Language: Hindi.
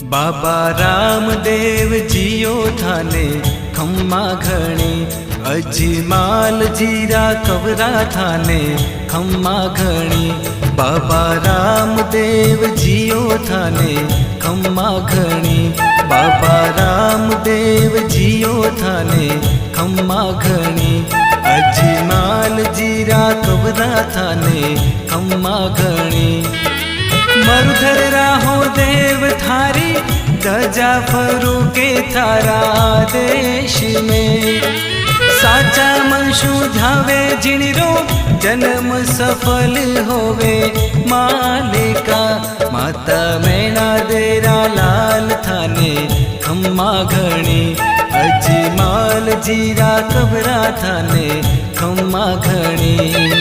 बाबा रामदेव जियो थाने खम्मा घणी, अजमाल जीरा कवरा थाने खम्मा घणी। बाबा रामदेव जियो थाने खम्मा घणी, बाबा रामदेव जियो थाने खम्मा घणी। अजमाल जीरा कवरा थाने खम्मा घणी। मरुधर राहो देव थारी, गजा फरू के थारा देश में। साचा मनशु ध्यावे जिणरो, जन्म सफल होवे मालिका। माता मैना देरा लाल थाने खम्मा घणी, अजमाल जीरा कबरा थाने खम्मा घणी।